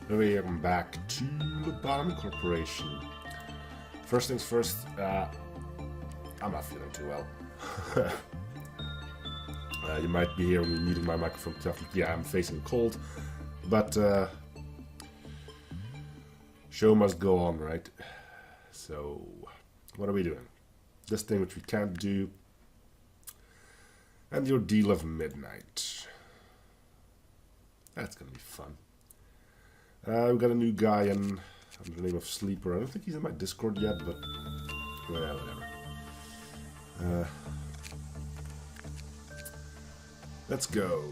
Welcome back to Lobotomy Corporation. First things first, I'm not feeling too well. You might be hearing me muting my microphone carefully. Yeah, I'm facing a cold, but show must go on, right? So, what are we doing? This thing which we can't do, and the Ordeal of Midnight. That's gonna be fun. We've got a new guy in under the name of Sleeper. I don't think he's in my Discord yet, but well, whatever. Let's go.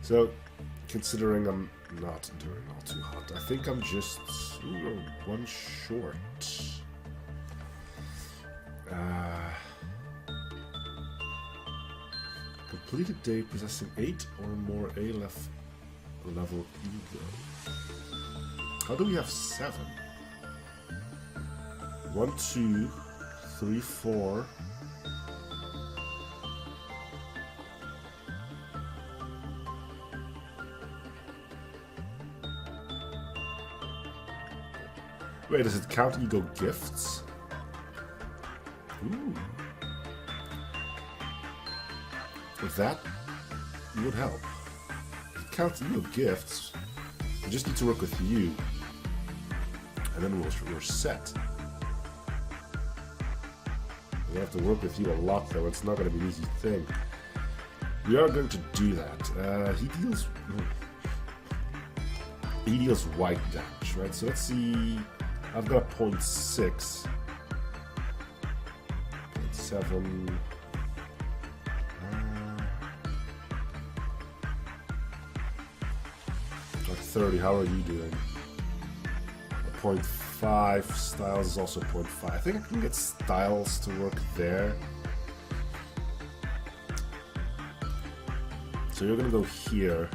So, considering I'm not doing all too hot, I think I'm just one short. Complete a day possessing 8 or more A-level ego. How do we have 7? 1, 2, 3, 4. Wait, does it count ego gifts? Ooh. If that would help. If it counts ego gifts, we just need to work with you. And then we're set. We have to work with you a lot, though. It's not going to be an easy thing. We are going to do that. He deals white damage, right? So let's see. I've got a 0.6. 0.7. Like 30. How are you doing? A 0.5. Styles is also 0.5. I think I can get Styles to work there. So you're gonna go here,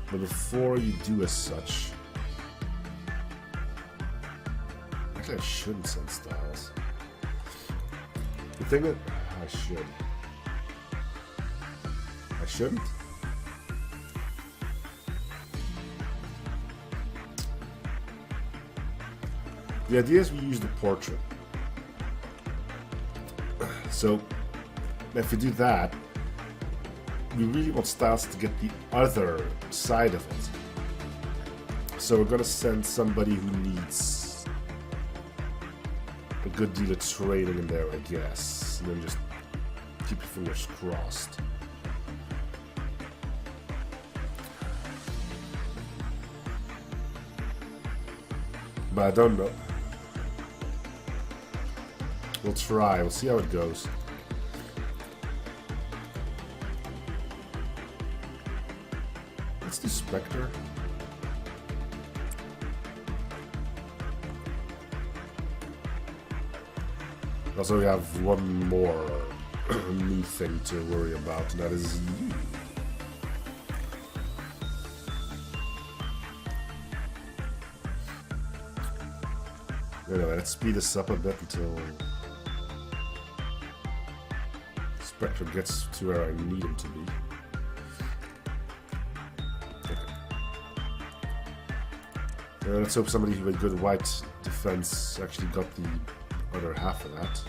but before you do as such, actually I shouldn't send Styles. The thing that I shouldn't. The idea is we use the portrait. So, if we do that, we really want Styles to get the other side of it. So we're gonna send somebody who needs a good deal of training in there, I guess. And then just keep your fingers crossed. But I don't know. We'll try. We'll see how it goes. Let's do Spectre. Also, we have one more new thing to worry about, and that is you. Anyway, let's speed this up a bit until Spectre gets to where I need him to be. Okay. Let's hope somebody with good white defense actually got the other half of that.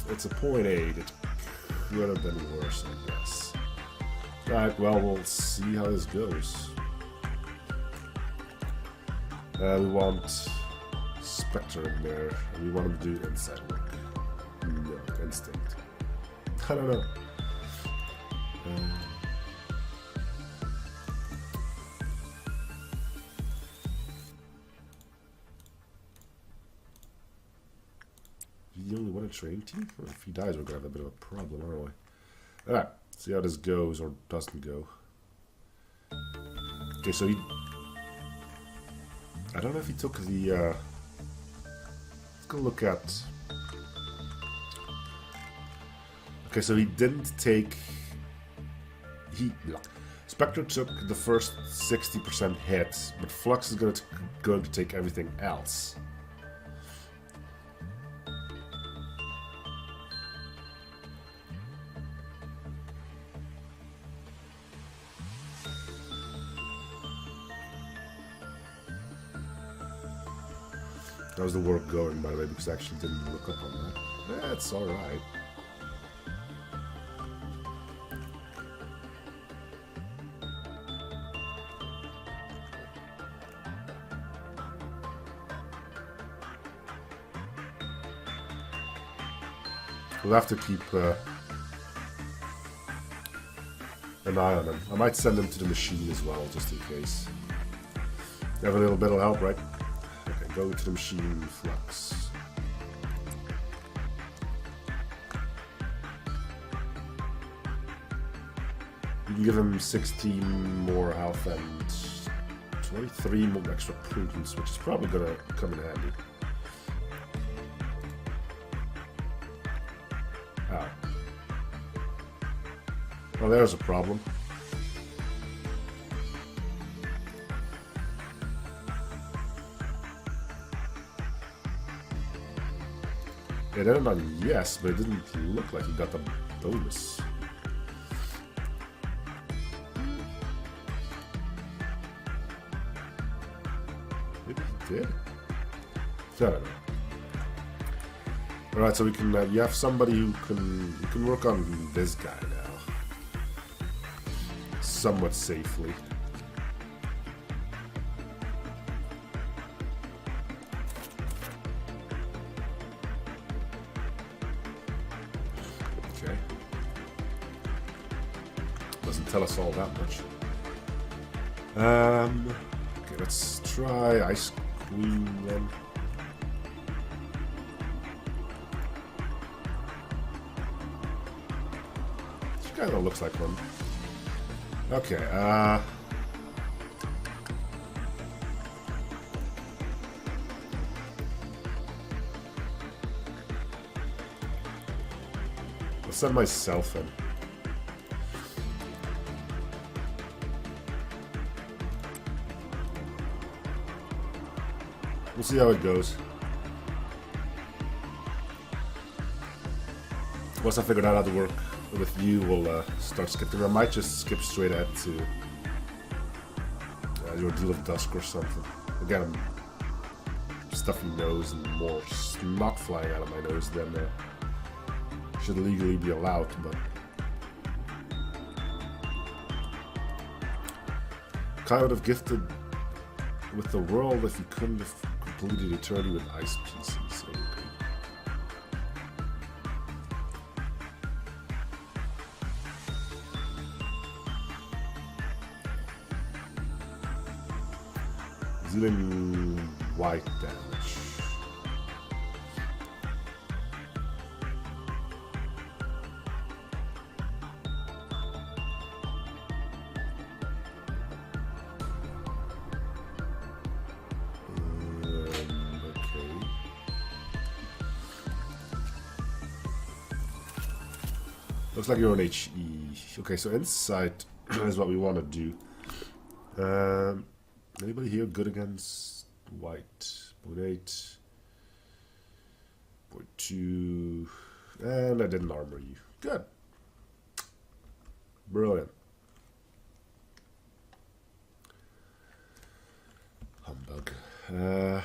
It's a 0.8. It could have been worse, I guess. Alright, well, we'll see how this goes. We want Spectre in there, and we want him to do inside work. No, instinct. I don't know. The only one in training team? Well, if he dies, we're gonna have a bit of a problem, aren't we? Alright, see how this goes or doesn't go. Okay, so he. I don't know if he took the. Let's go look at. Okay, so he didn't take. Spectre took the first 60% hit, but Flux is going to take everything else. How's the work going, by the way, because I actually didn't look up on that. Yeah, it's alright. We'll have to keep an eye on them. I might send them to the machine as well, just in case. Have a little bit of help, right? Okay, go to the machine, Flux. You can give him 16 more health and 23 more extra prudence, which is probably gonna come in handy. Oh. Well, there's a problem. It ended on yes, but it didn't look like he got the bonus. Maybe he did? I don't know. Alright, so we can, you have somebody who can work on this guy now. Somewhat safely. Okay. Doesn't tell us all that much. Okay, let's try Ice Queen then. Kind of looks like one. Okay, I'll send myself in. We'll see how it goes. Once I figured out how to work with you, we'll start skipping. I might just skip straight ahead to your Deal of Dusk or something. Again, I'm stuffy nose and more snot flying out of my nose than should legally be allowed, but Kai would have gifted with the world if he couldn't have completed eternity with ice pieces. Okay. Dealing white damage. Okay. Looks like you're on HE. Okay, so insight is what we want to do. Anybody here good against white? 0.8. 0.2. And I didn't armor you. Good. Brilliant. Humbug. I'm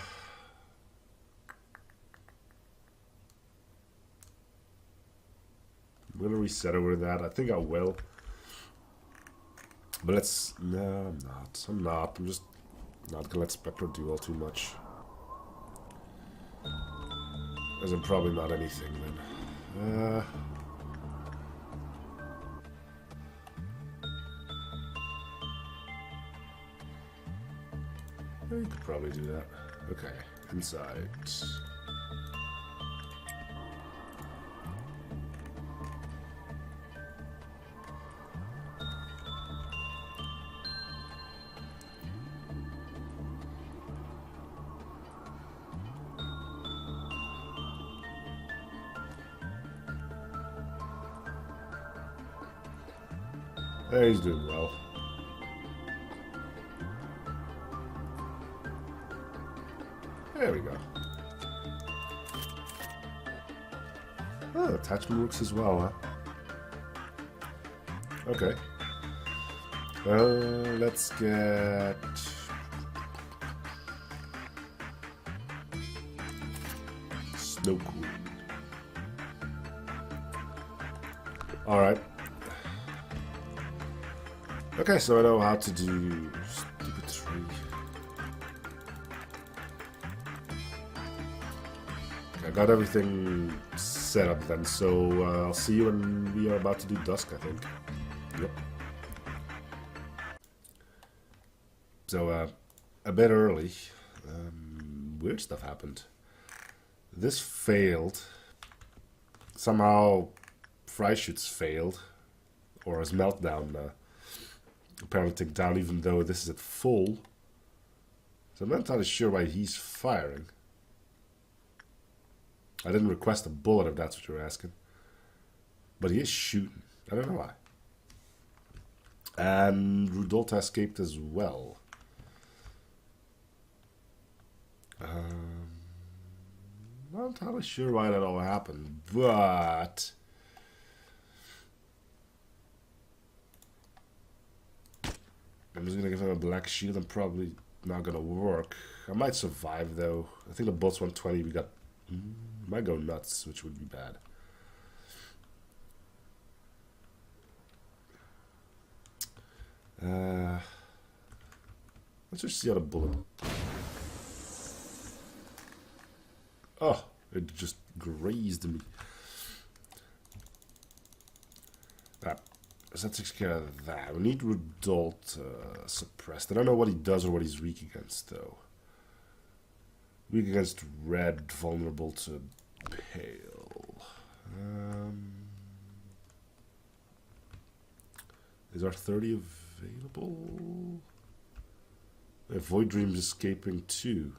gonna reset over that. I think I will. But let's... No, I'm not. I'm not. I'm just not gonna let Spectre do all too much. As in probably not anything then. You could probably do that. Okay, inside. He's doing well. There we go. Oh, attachment works as well, huh? Okay. Let's get... Snow Queen. Alright. Okay, so I know how to do stupid tree. Okay, I got everything set up then, so I'll see you when we are about to do dusk, I think. Yep. So, a bit early. Weird stuff happened. This failed. Somehow, fry shoots failed. Or his meltdown apparently ticked down, even though this is at full. So I'm not entirely sure why he's firing. I didn't request a bullet, if that's what you're asking. But he is shooting. I don't know why. And Rudolta escaped as well. Not entirely sure why that all happened, but... I'm just gonna give him a black shield and probably not gonna work. I might survive though. I think the bolt's 120, we got... might go nuts, which would be bad. Let's just see how the bullet... Oh, it just grazed me. So that takes care of that. We need Rudolph suppressed. I don't know what he does or what he's weak against, though. Weak against red, vulnerable to pale. Is our 30 available? Void Dream's escaping too.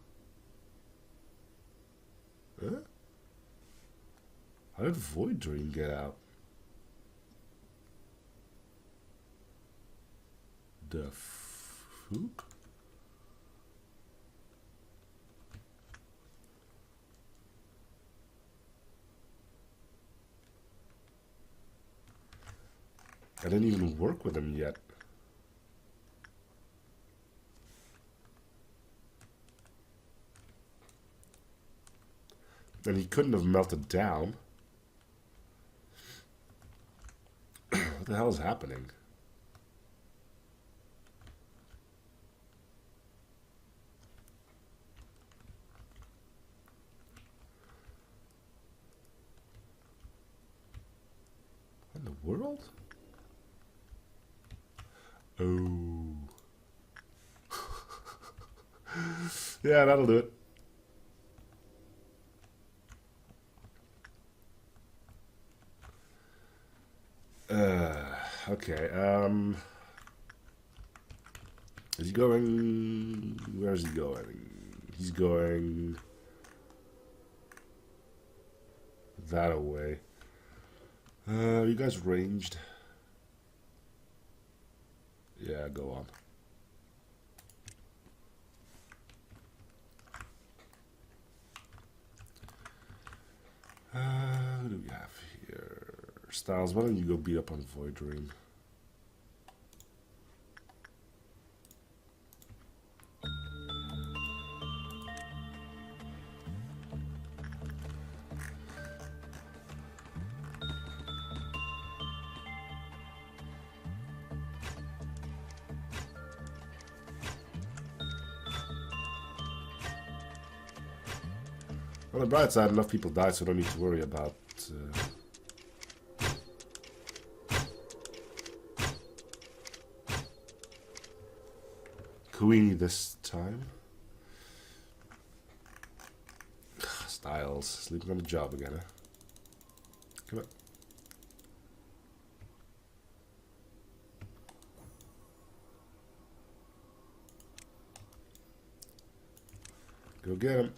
Huh? How did Void Dream get out? The fook? I didn't even work with him yet. And he couldn't have melted down. What the hell is happening? What in the world? Oh. Yeah, that'll do it. Okay, is he going... Where is he going? He's going... that away. You guys ranged? Yeah, go on. Who do we have here? Styles, why don't you go beat up on Void Dream? On the bright side, enough people died, so I don't need to worry about... Queenie this time. Styles, sleeping on the job again, huh? Come on. Go get him.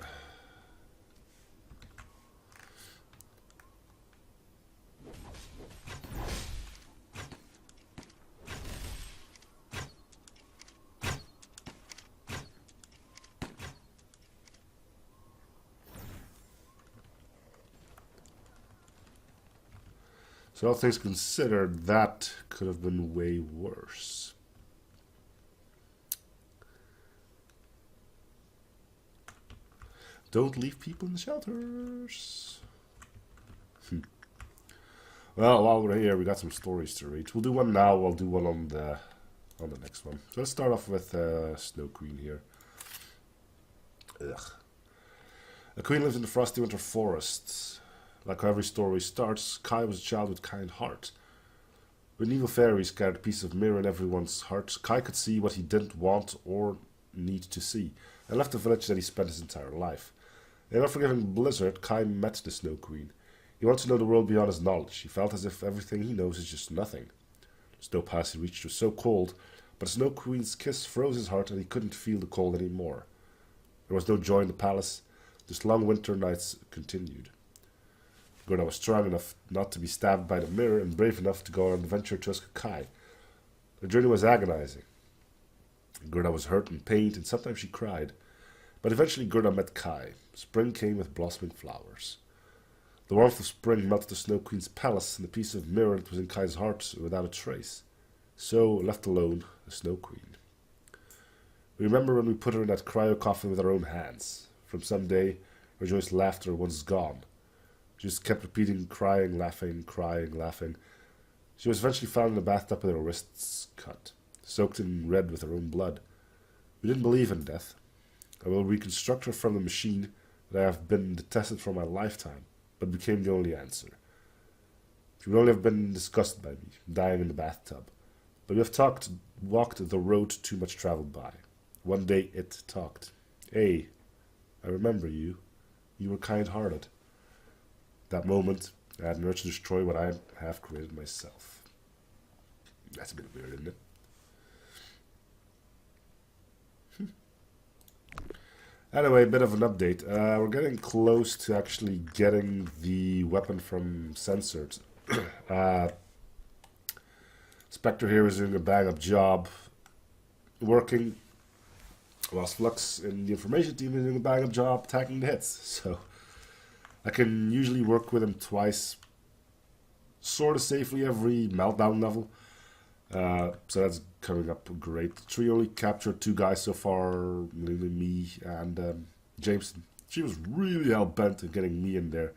So all things considered, that could have been way worse. Don't leave people in the shelters. Well, while we're here, we got some stories to read. We'll do one now. We'll do one on the next one. So let's start off with Snow Queen here. Ugh. A queen lives in the frosty winter forests. Like how every story starts, Kai was a child with a kind heart. When evil fairies carried a piece of mirror in everyone's heart, Kai could see what he didn't want or need to see, and left the village that he spent his entire life. In an unforgiving blizzard, Kai met the Snow Queen. He wanted to know the world beyond his knowledge. He felt as if everything he knows is just nothing. The snow pass he reached was so cold, but the Snow Queen's kiss froze his heart and he couldn't feel the cold anymore. There was no joy in the palace. Just long winter nights continued. Gerda was strong enough not to be stabbed by the mirror and brave enough to go on an adventure to rescue Kai. The journey was agonizing. Gerda was hurt and pained, and sometimes she cried. But eventually Gerda met Kai. Spring came with blossoming flowers. The warmth of spring melted the Snow Queen's palace, and the piece of mirror that was in Kai's heart without a trace. So, left alone, the Snow Queen. We remember when we put her in that cryo coffin with our own hands. From some day, her joyous laughter was gone. She just kept repeating, crying, laughing, crying, laughing. She was eventually found in a bathtub with her wrists cut, soaked in red with her own blood. We didn't believe in death. I will reconstruct her from the machine that I have been detested for my lifetime, but became the only answer. She would only have been disgusted by me, dying in the bathtub. But we have walked the road too much traveled by. One day it talked. Hey, I remember you. You were kind-hearted. That moment, I had an urge to destroy what I have created myself. That's a bit weird, isn't it? Anyway, a bit of an update. We're getting close to actually getting the weapon from Censored. Spectre here is doing a bang-up job working, whilst Flux in the information team is doing a bang-up job tackling the hits. So I can usually work with him twice, sort of safely every meltdown level. So that's coming up great. The tree only captured 2 guys so far, mainly me and Jameson. She was really hell-bent on getting me in there.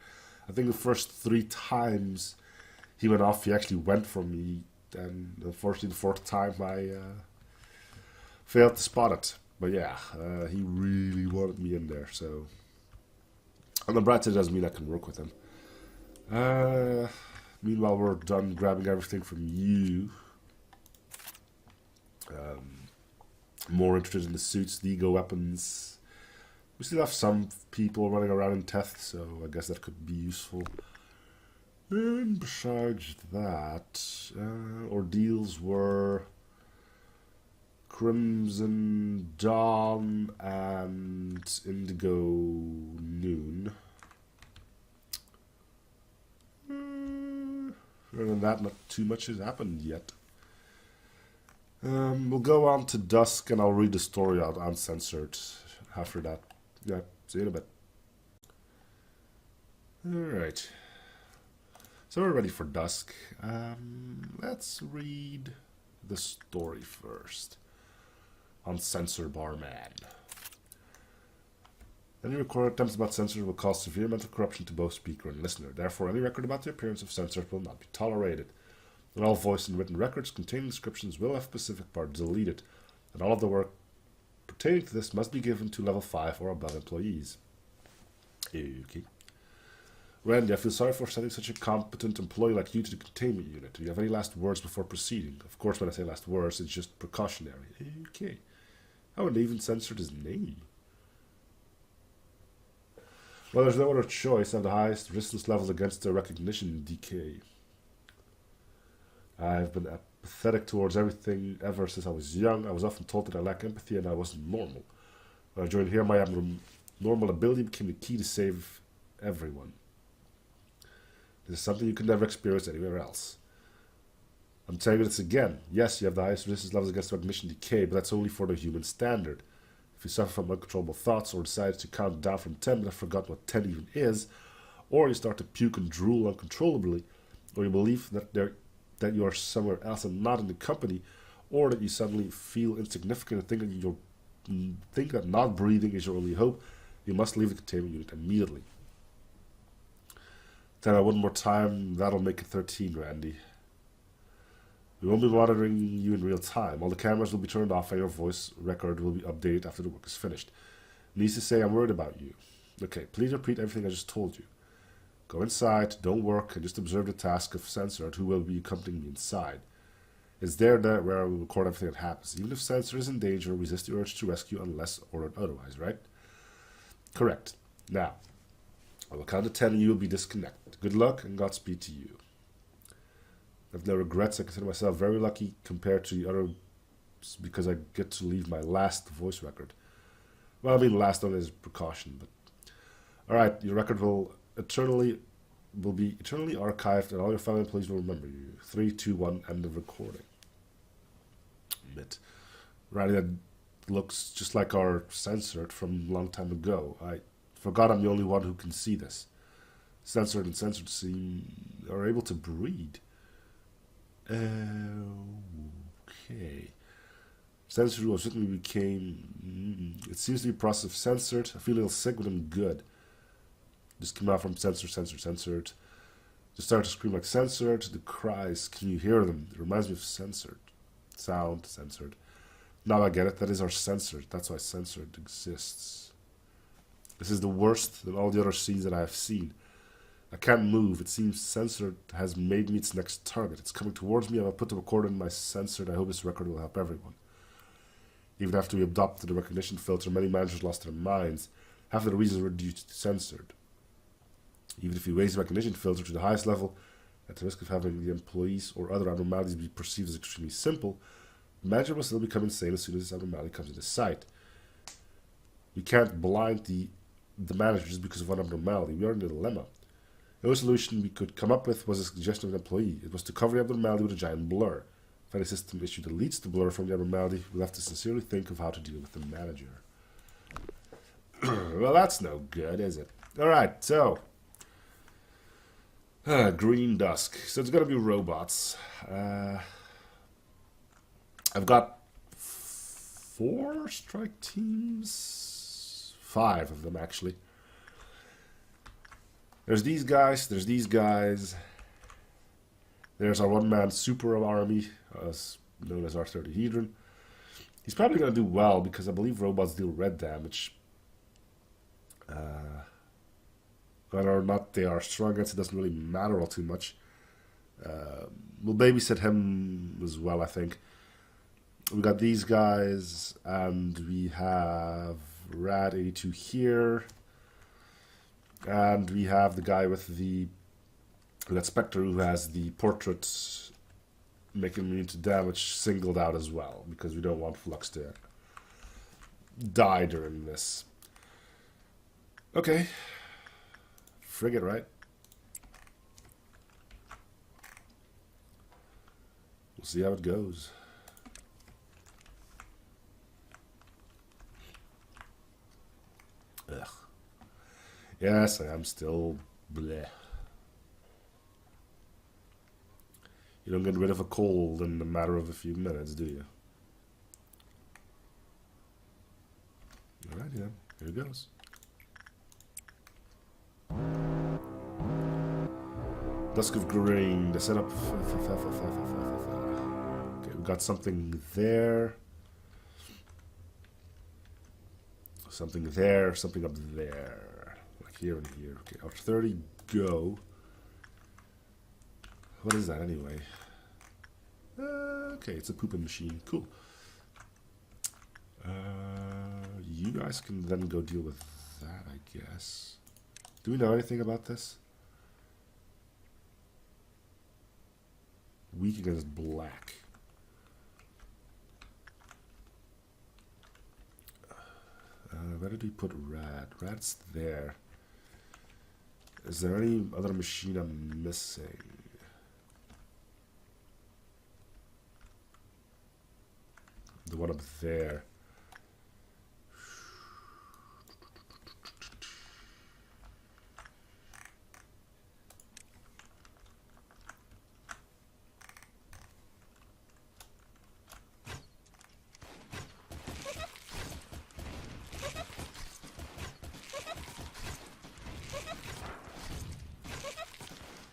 I think the first 3 times he went off, he actually went for me. And unfortunately, the 4th time I failed to spot it. But yeah, he really wanted me in there. So on the bright side, doesn't mean I can work with him. Meanwhile, we're done grabbing everything from you. More interested in the suits, the ego weapons. We still have some people running around in Teth, so I guess that could be useful. And besides that, ordeals were Crimson Dawn and Indigo Noon. Other than that, not too much has happened yet. We'll go on to Dusk, and I'll read the story out uncensored after that. Yeah, see you in a bit. Alright. So we're ready for Dusk. Let's read the story first. Uncensored Barman. Any recorded attempts about censorship will cause severe mental corruption to both speaker and listener. Therefore, any record about the appearance of censorship will not be tolerated. And all voice and written records containing descriptions will have specific parts deleted. And all of the work pertaining to this must be given to level 5 or above employees. Okay. Randy, I feel sorry for sending such a competent employee like you to the containment unit. Do you have any last words before proceeding? Of course, when I say last words, it's just precautionary. Okay. I would even censored his name. Well, there's no other choice. I have the highest resistance levels against their recognition decay. I've been apathetic towards everything ever since I was young. I was often told that I lack empathy and I wasn't normal. When I joined here, my abnormal ability became the key to save everyone. This is something you could never experience anywhere else. I'm telling you this again. Yes, you have the highest resistance levels against recognition decay, but that's only for the human standard. If you suffer from uncontrollable thoughts or decide to count down from 10 but have forgotten what 10 even is, or you start to puke and drool uncontrollably, or you believe that you are somewhere else and not in the company, or that you suddenly feel insignificant and think that not breathing is your only hope, you must leave the containment unit immediately. Try that one more time, that'll make it 13, Randy. We won't be monitoring you in real time. All the cameras will be turned off and your voice record will be updated after the work is finished. Needs to say I'm worried about you. Okay, please repeat everything I just told you. Go inside, don't work, and just observe the task of Censored, who will be accompanying me inside. It's there where we record everything that happens. Even if Censored is in danger, resist the urge to rescue unless ordered otherwise, right? Correct. Now, I will count to 10 and you will be disconnected. Good luck and Godspeed to you. I have no regrets. I consider myself very lucky compared to the others because I get to leave my last voice record. Well, I mean last only as precaution, but... Alright, your record will be eternally archived and all your fellow employees will remember you. 3, 2, 1, end of recording. Bit. Right, that looks just like our Censored from a long time ago. I forgot I'm the only one who can see this. Censored and Censored are able to breed. Okay. Censored was certainly became... it seems to be a process of Censored. I feel a little sick, but I'm good. Just came out from Censored. Just started to scream like Censored. The cries, can you hear them? It reminds me of Censored. Sound, Censored. Now I get it. That is our Censored. That's why Censored exists. This is the worst than all the other scenes that I have seen. I can't move. It seems Censored has made me its next target. It's coming towards me. I will put the recorder in my Censored. I hope this record will help everyone. Even after we adopted the recognition filter, many managers lost their minds. Half of the reasons were due to Censored. Even if we raise the recognition filter to the highest level, at the risk of having the employees or other abnormalities be perceived as extremely simple, the manager will still become insane as soon as this abnormality comes into sight. We can't blind the manager just because of one abnormality. We are in a dilemma. The only solution we could come up with was a suggestion of an employee. It was to cover the abnormality with a giant blur. If any system issue deletes the blur from the abnormality, we'll have to sincerely think of how to deal with the manager. Well, that's no good, is it? Alright, so... Green Dusk. So it's gonna be robots. I've got 4 strike teams? 5 of them, actually. There's these guys, there's our one-man super army, known as our 30hedron. He's probably going to do well, because I believe robots deal red damage. Whether or not they are strong against it doesn't really matter all too much. We'll babysit him as well, I think. We got these guys, and we have Rad82 here. And we have the guy with the Spectre who has the portrait making immune to damage singled out as well, because we don't want Flux to die during this. Okay. Frigate, right? We'll see how it goes. Ugh. Yes, I am still bleh. You don't get rid of a cold in a matter of a few minutes, do you? Alright, yeah. Here it goes. Dusk of Green, the setup. Okay, we got something there. Something there, something up there. Like here and here. Okay, our 30 go. What is that anyway? Okay, it's a pooping machine. Cool. You guys can then go deal with that, I guess. Do we know anything about this? Weak against black. Where did we put Rad? Rad's there. Is there any other machine I'm missing? The one up there.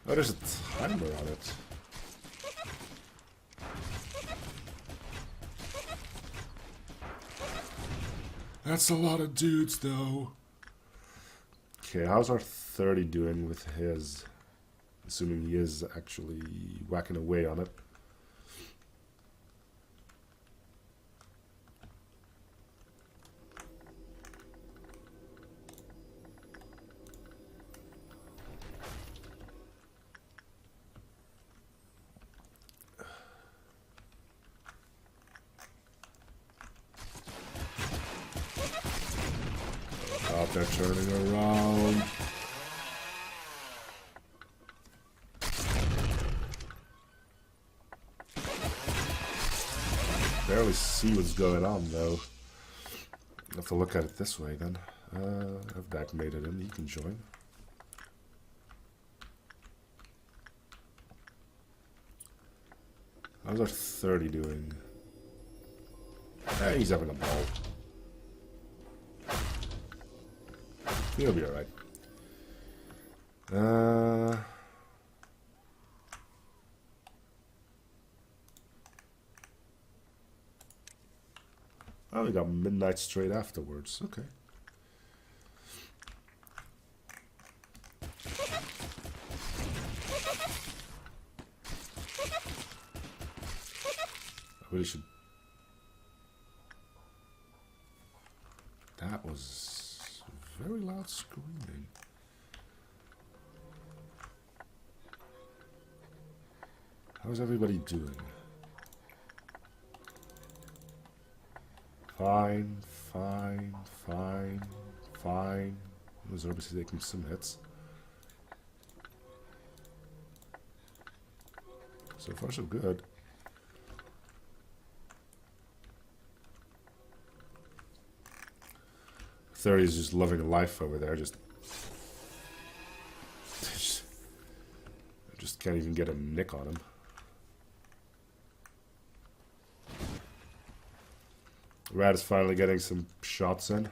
Oh, there's a timer on it. That's a lot of dudes, though. Okay, how's our 30 doing with his? Assuming he is actually whacking away on it. Oh, they're turning around. Barely see what's going on, though. I have to look at it this way, then. I've Dak made it in. He can join. How's our 30 doing? He's having a ball. He'll be alright. Oh, we got midnight straight afterwards. Okay. I really should. That was very loud screaming. How's everybody doing? Fine, fine, fine, fine. Was obviously taking some hits. So far, so good. Thirty is just loving life over there. Just can't even get a nick on him. Rad is finally getting some shots in.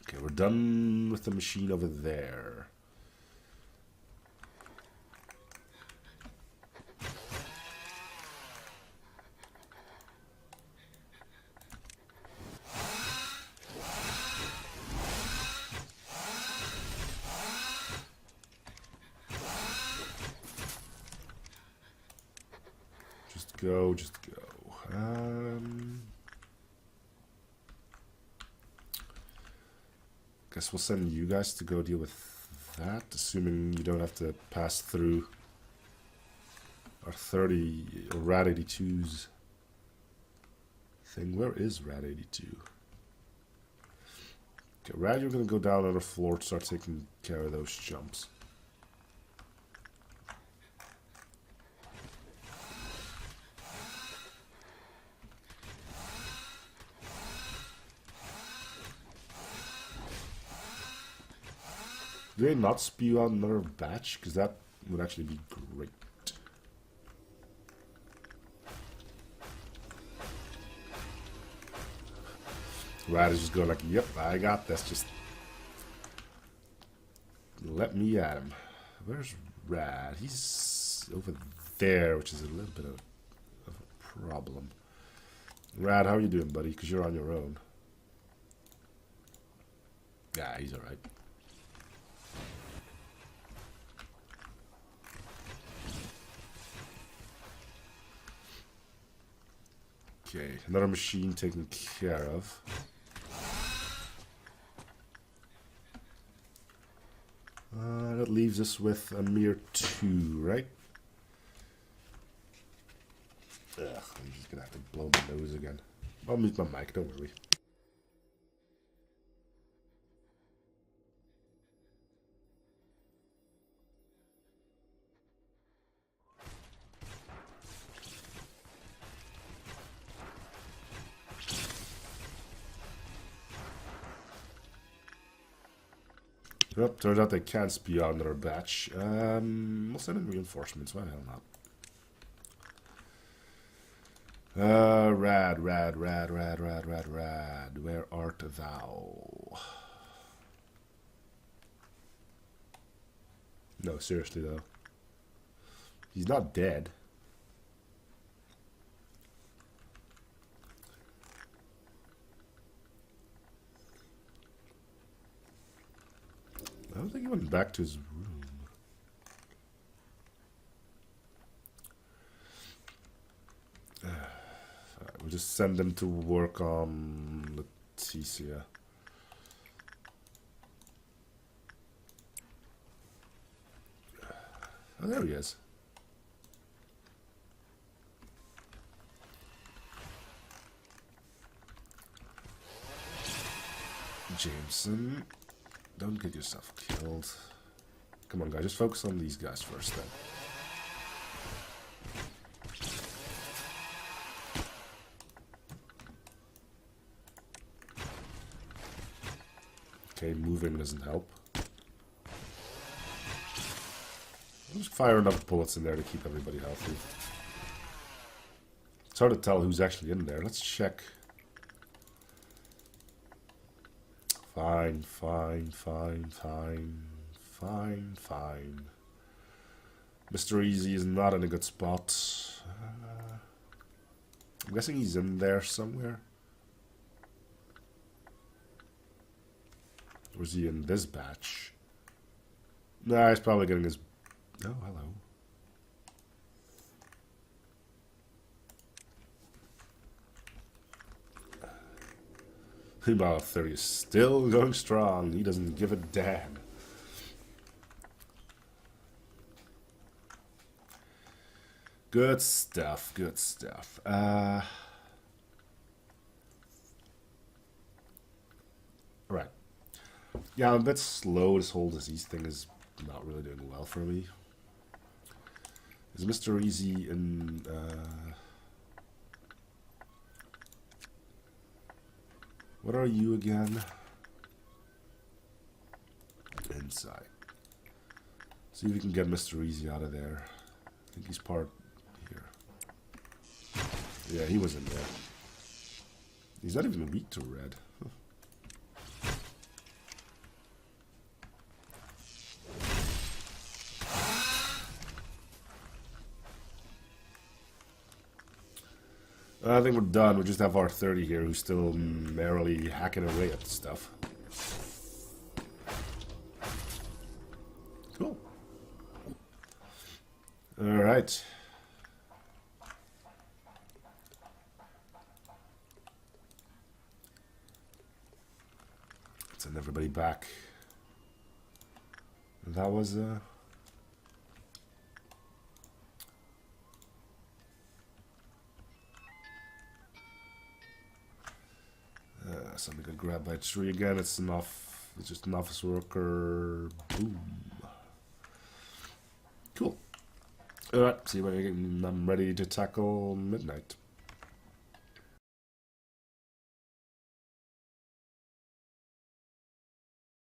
Okay, we're done with the machine over there. Just go, just go. Guess we'll send you guys to go deal with that, assuming you don't have to pass through our 30 or Rad 82's thing. Where is Rad 82? Okay, Rad, you're gonna go down on the floor to start taking care of those jumps. Do they not spew out another batch? Because that would actually be great. Rad is just going like, yep, I got this. Just let me at him. Where's Rad? He's over there, which is a little bit of a problem. Rad, how are you doing, buddy? Because you're on your own. Yeah, he's alright. Okay, another machine taken care of. That leaves us with a mere 2, right? Ugh, I'm just gonna have to blow my nose again. I'll mute my mic, don't worry. Well, turns out they can't spew out another batch. We'll send in reinforcements. Why the hell not? Rad. Where art thou? No, seriously though. He's not dead. I don't think he went back to his room. We'll just send them to work on Leticia. Oh, there he is. Jameson, don't get yourself killed. Come on, guys, just focus on these guys first, then. Okay, moving doesn't help. I'll just fire enough bullets in there to keep everybody healthy. It's hard to tell who's actually in there. Let's check. Fine. Mr. Easy is not in a good spot. I'm guessing he's in there somewhere. Or is he in this batch? Nah, he's probably getting his... Oh, hello. Meanwhile, 30 is still going strong. He doesn't give a damn. Good stuff, good stuff. Right. Yeah, I'm a bit slow. This whole disease thing is not really doing well for me. Is Mr. Easy in... What are you again? Inside. See if we can get Mr. Easy out of there. I think he's part here. Yeah, he was in there. He's not even weak to red. I think we're done. We just have our 30 here who's still merrily hacking away at the stuff. Cool. Alright. Let's send everybody back. That was something got grabbed by a tree again. It's enough. It's just an office worker. Boom. Cool. Alright, see when I'm ready to tackle midnight.